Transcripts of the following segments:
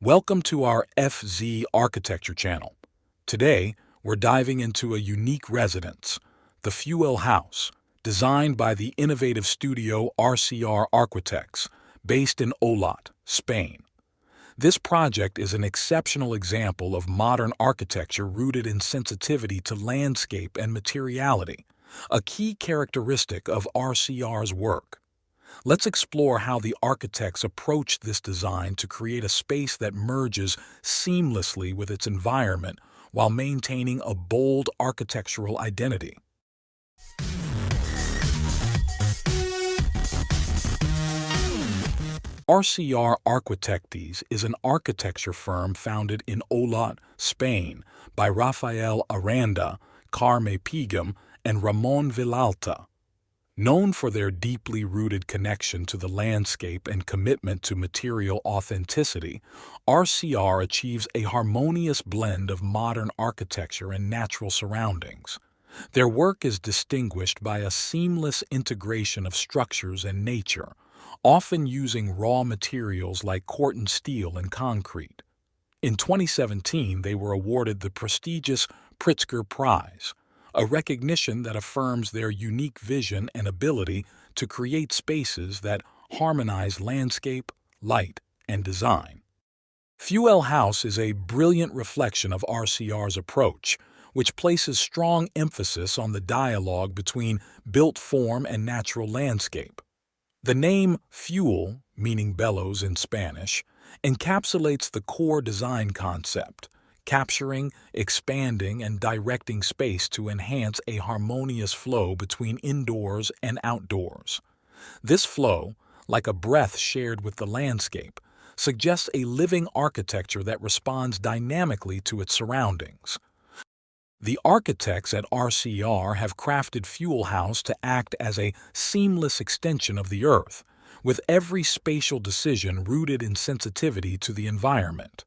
Welcome to our FZ Architecture channel. Today, we're diving into a unique residence, the Fuelle House, designed by the innovative studio RCR Arquitectes, based in Olot, Spain. This project is an exceptional example of modern architecture rooted in sensitivity to landscape and materiality, a key characteristic of RCR's work. Let's explore how the architects approached this design to create a space that merges seamlessly with its environment while maintaining a bold architectural identity. RCR Arquitectes is an architecture firm founded in Olot, Spain, by Rafael Aranda, Carme Pigam, and Ramon Villalta. Known for their deeply rooted connection to the landscape and commitment to material authenticity, RCR achieves a harmonious blend of modern architecture and natural surroundings. Their work is distinguished by a seamless integration of structures and nature, often using raw materials like Corten steel and concrete. In 2017, they were awarded the prestigious Pritzker Prize, a recognition that affirms their unique vision and ability to create spaces that harmonize landscape, light, and design. Fuelle House is a brilliant reflection of RCR's approach, which places strong emphasis on the dialogue between built form and natural landscape. The name Fuelle, meaning bellows in Spanish, encapsulates the core design concept, capturing, expanding, and directing space to enhance a harmonious flow between indoors and outdoors. This flow, like a breath shared with the landscape, suggests a living architecture that responds dynamically to its surroundings. The architects at RCR have crafted Fuelle House to act as a seamless extension of the earth, with every spatial decision rooted in sensitivity to the environment.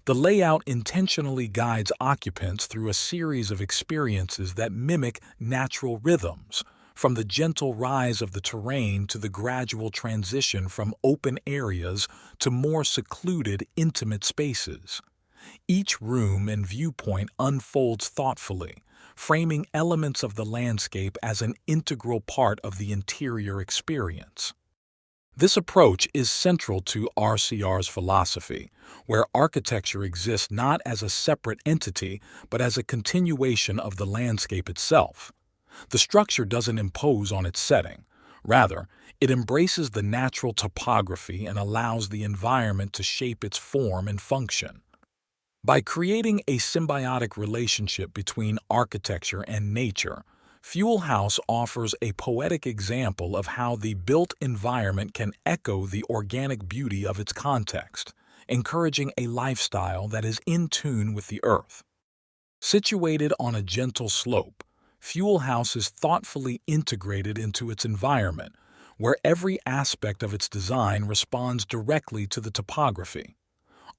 The layout intentionally guides occupants through a series of experiences that mimic natural rhythms, from the gentle rise of the terrain to the gradual transition from open areas to more secluded, intimate spaces. Each room and viewpoint unfolds thoughtfully, framing elements of the landscape as an integral part of the interior experience. This approach is central to RCR's philosophy, where architecture exists not as a separate entity but as a continuation of the landscape itself. The structure doesn't impose on its setting. Rather, it embraces the natural topography and allows the environment to shape its form and function. By creating a symbiotic relationship between architecture and nature, Fuelle House offers a poetic example of how the built environment can echo the organic beauty of its context, encouraging a lifestyle that is in tune with the earth. Situated on a gentle slope, Fuelle House is thoughtfully integrated into its environment, where every aspect of its design responds directly to the topography.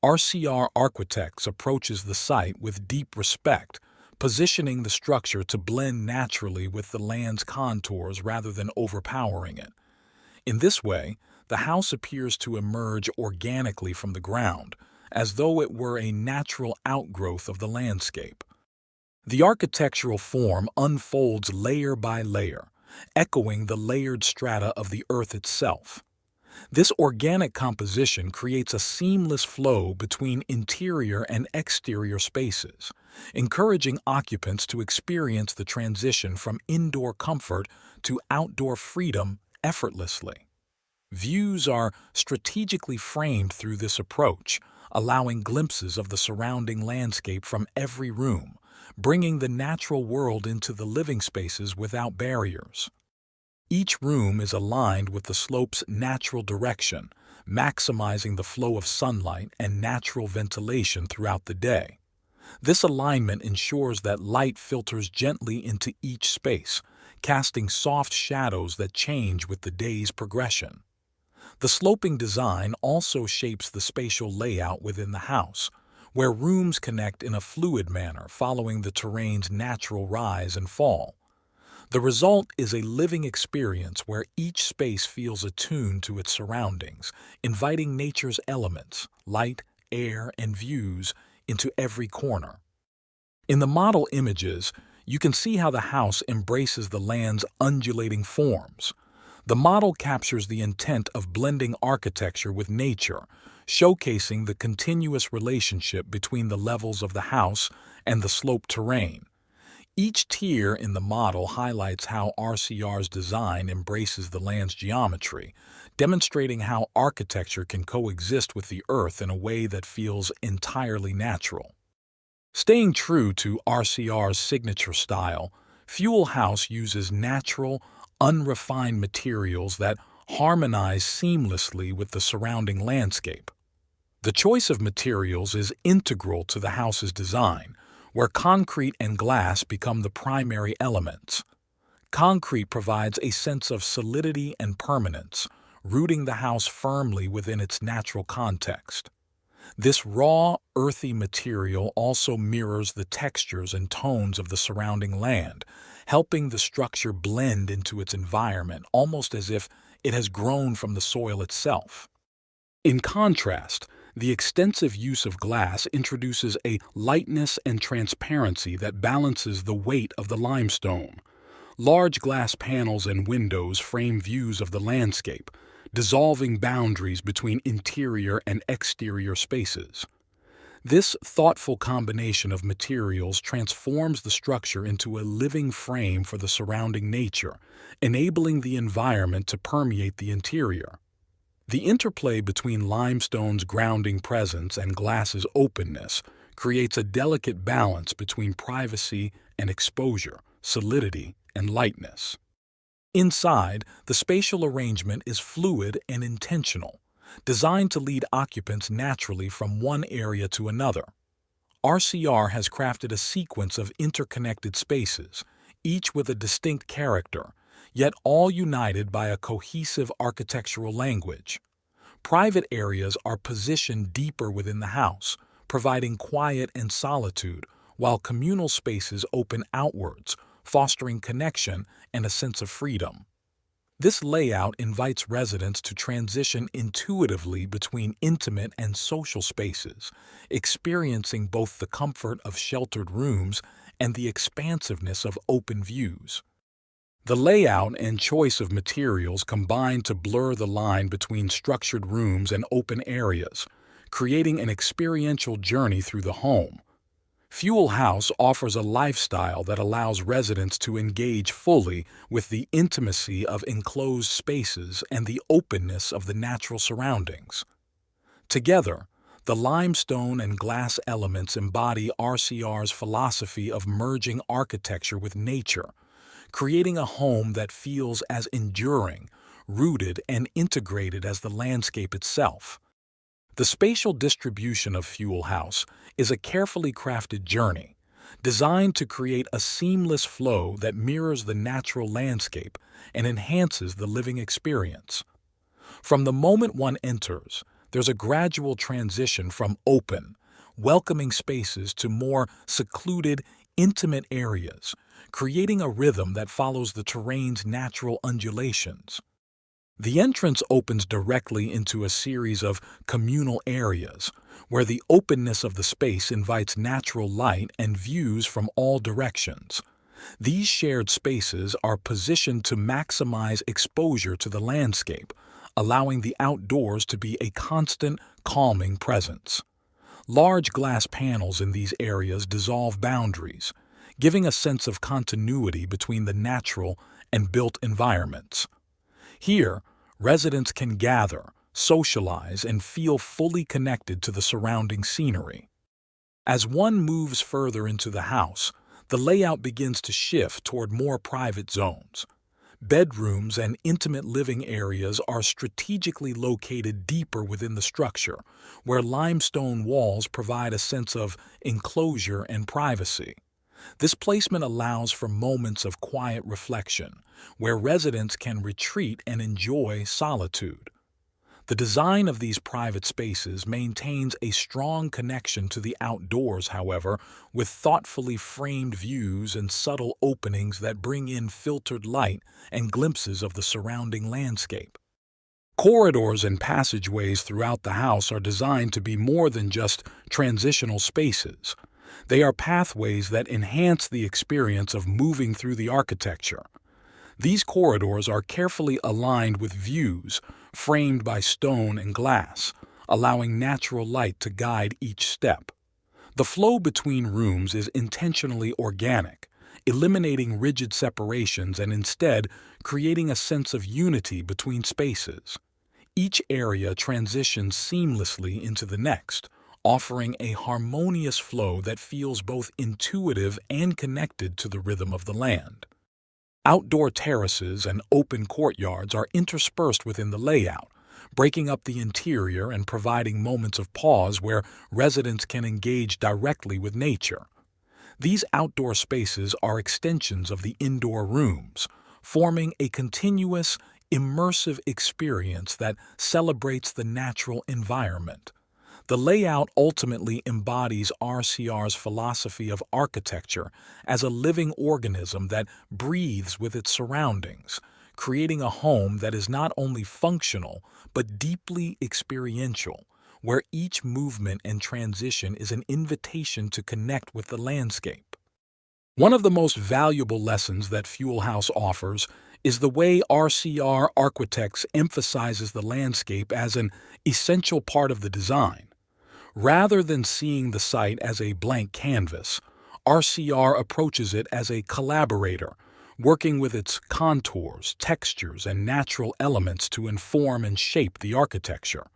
RCR Arquitectes approaches the site with deep respect, positioning the structure to blend naturally with the land's contours rather than overpowering it. In this way, the house appears to emerge organically from the ground, as though it were a natural outgrowth of the landscape. The architectural form unfolds layer by layer, echoing the layered strata of the earth itself. This organic composition creates a seamless flow between interior and exterior spaces, encouraging occupants to experience the transition from indoor comfort to outdoor freedom effortlessly. Views are strategically framed through this approach, allowing glimpses of the surrounding landscape from every room, bringing the natural world into the living spaces without barriers. Each room is aligned with the slope's natural direction, maximizing the flow of sunlight and natural ventilation throughout the day. This alignment ensures that light filters gently into each space, casting soft shadows that change with the day's progression. The sloping design also shapes the spatial layout within the house, where rooms connect in a fluid manner following the terrain's natural rise and fall. The result is a living experience where each space feels attuned to its surroundings, inviting nature's elements, light, air and views into every corner. In the model images, you can see how the house embraces the land's undulating forms. The model captures the intent of blending architecture with nature, showcasing the continuous relationship between the levels of the house and the sloped terrain. Each tier in the model highlights how RCR's design embraces the land's geometry, demonstrating how architecture can coexist with the earth in a way that feels entirely natural. Staying true to RCR's signature style, Fuelle House uses natural, unrefined materials that harmonize seamlessly with the surrounding landscape. The choice of materials is integral to the house's design, where concrete and glass become the primary elements. Concrete provides a sense of solidity and permanence, rooting the house firmly within its natural context. This raw, earthy material also mirrors the textures and tones of the surrounding land, helping the structure blend into its environment almost as if it has grown from the soil itself. In contrast, the extensive use of glass introduces a lightness and transparency that balances the weight of the limestone. Large glass panels and windows frame views of the landscape, dissolving boundaries between interior and exterior spaces. This thoughtful combination of materials transforms the structure into a living frame for the surrounding nature, enabling the environment to permeate the interior. The interplay between limestone's grounding presence and glass's openness creates a delicate balance between privacy and exposure, solidity and lightness. Inside, the spatial arrangement is fluid and intentional, designed to lead occupants naturally from one area to another. RCR has crafted a sequence of interconnected spaces, each with a distinct character, yet all united by a cohesive architectural language. Private areas are positioned deeper within the house, providing quiet and solitude, while communal spaces open outwards, fostering connection and a sense of freedom. This layout invites residents to transition intuitively between intimate and social spaces, experiencing both the comfort of sheltered rooms and the expansiveness of open views. The layout and choice of materials combine to blur the line between structured rooms and open areas, creating an experiential journey through the home. Fuelle House offers a lifestyle that allows residents to engage fully with the intimacy of enclosed spaces and the openness of the natural surroundings. Together, the limestone and glass elements embody RCR's philosophy of merging architecture with nature, creating a home that feels as enduring, rooted, and integrated as the landscape itself. The spatial distribution of Fuelle House is a carefully crafted journey, designed to create a seamless flow that mirrors the natural landscape and enhances the living experience. From the moment one enters, there's a gradual transition from open, welcoming spaces to more secluded, intimate areas, creating a rhythm that follows the terrain's natural undulations. The entrance opens directly into a series of communal areas, where the openness of the space invites natural light and views from all directions. These shared spaces are positioned to maximize exposure to the landscape, allowing the outdoors to be a constant, calming presence. Large glass panels in these areas dissolve boundaries, giving a sense of continuity between the natural and built environments. Here, residents can gather, socialize, and feel fully connected to the surrounding scenery. As one moves further into the house, the layout begins to shift toward more private zones. Bedrooms and intimate living areas are strategically located deeper within the structure, where limestone walls provide a sense of enclosure and privacy. This placement allows for moments of quiet reflection, where residents can retreat and enjoy solitude. The design of these private spaces maintains a strong connection to the outdoors, however, with thoughtfully framed views and subtle openings that bring in filtered light and glimpses of the surrounding landscape. Corridors and passageways throughout the house are designed to be more than just transitional spaces. They are pathways that enhance the experience of moving through the architecture. These corridors are carefully aligned with views framed by stone and glass, allowing natural light to guide each step. The flow between rooms is intentionally organic, eliminating rigid separations and instead creating a sense of unity between spaces. Each area transitions seamlessly into the next, offering a harmonious flow that feels both intuitive and connected to the rhythm of the land. Outdoor terraces and open courtyards are interspersed within the layout, breaking up the interior and providing moments of pause where residents can engage directly with nature. These outdoor spaces are extensions of the indoor rooms, forming a continuous, immersive experience that celebrates the natural environment. The layout ultimately embodies RCR's philosophy of architecture as a living organism that breathes with its surroundings, creating a home that is not only functional but deeply experiential, where each movement and transition is an invitation to connect with the landscape. One of the most valuable lessons that Fuelle House offers is the way RCR Architects emphasizes the landscape as an essential part of the design. Rather than seeing the site as a blank canvas, RCR approaches it as a collaborator, working with its contours, textures, and natural elements to inform and shape the architecture.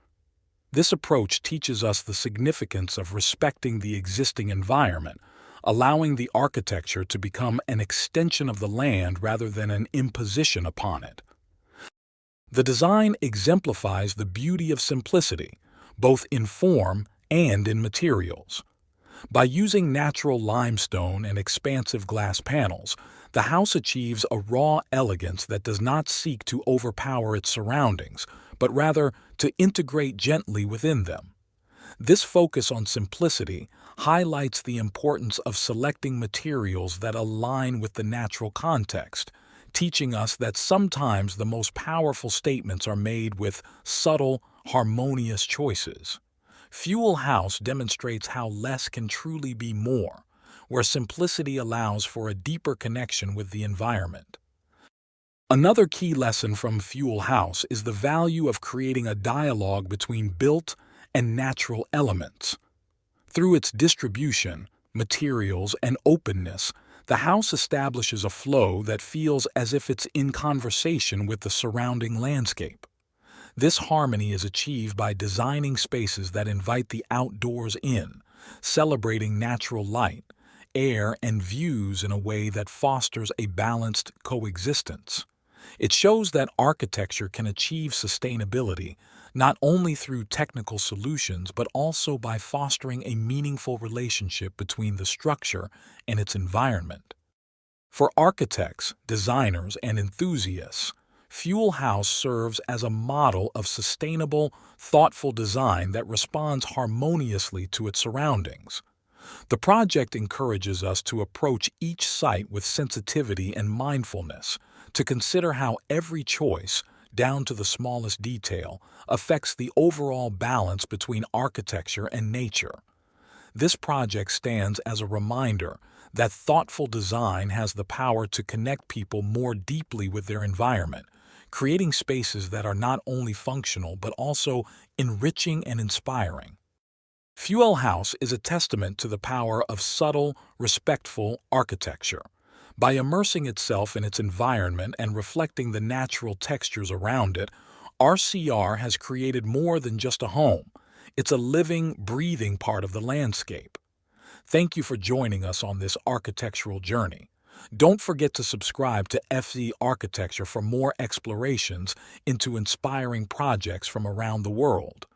This approach teaches us the significance of respecting the existing environment, allowing the architecture to become an extension of the land rather than an imposition upon it. The design exemplifies the beauty of simplicity, both in form and in materials. By using natural limestone and expansive glass panels, the house achieves a raw elegance that does not seek to overpower its surroundings, but rather to integrate gently within them. This focus on simplicity highlights the importance of selecting materials that align with the natural context, teaching us that sometimes the most powerful statements are made with subtle, harmonious choices. Fuelle House demonstrates how less can truly be more, where simplicity allows for a deeper connection with the environment. Another key lesson from Fuelle House is the value of creating a dialogue between built and natural elements. Through its distribution, materials, and openness, the house establishes a flow that feels as if it's in conversation with the surrounding landscape. This harmony is achieved by designing spaces that invite the outdoors in, celebrating natural light, air, and views in a way that fosters a balanced coexistence. It shows that architecture can achieve sustainability not only through technical solutions but also by fostering a meaningful relationship between the structure and its environment. For architects, designers, and enthusiasts, Fuelle House serves as a model of sustainable, thoughtful design that responds harmoniously to its surroundings. The project encourages us to approach each site with sensitivity and mindfulness, to consider how every choice, down to the smallest detail, affects the overall balance between architecture and nature. This project stands as a reminder that thoughtful design has the power to connect people more deeply with their environment, creating spaces that are not only functional but also enriching and inspiring. Fuelle House is a testament to the power of subtle, respectful architecture. By immersing itself in its environment and reflecting the natural textures around it, RCR has created more than just a home. It's a living, breathing part of the landscape. Thank you for joining us on this architectural journey. Don't forget to subscribe to FZ Architecture for more explorations into inspiring projects from around the world.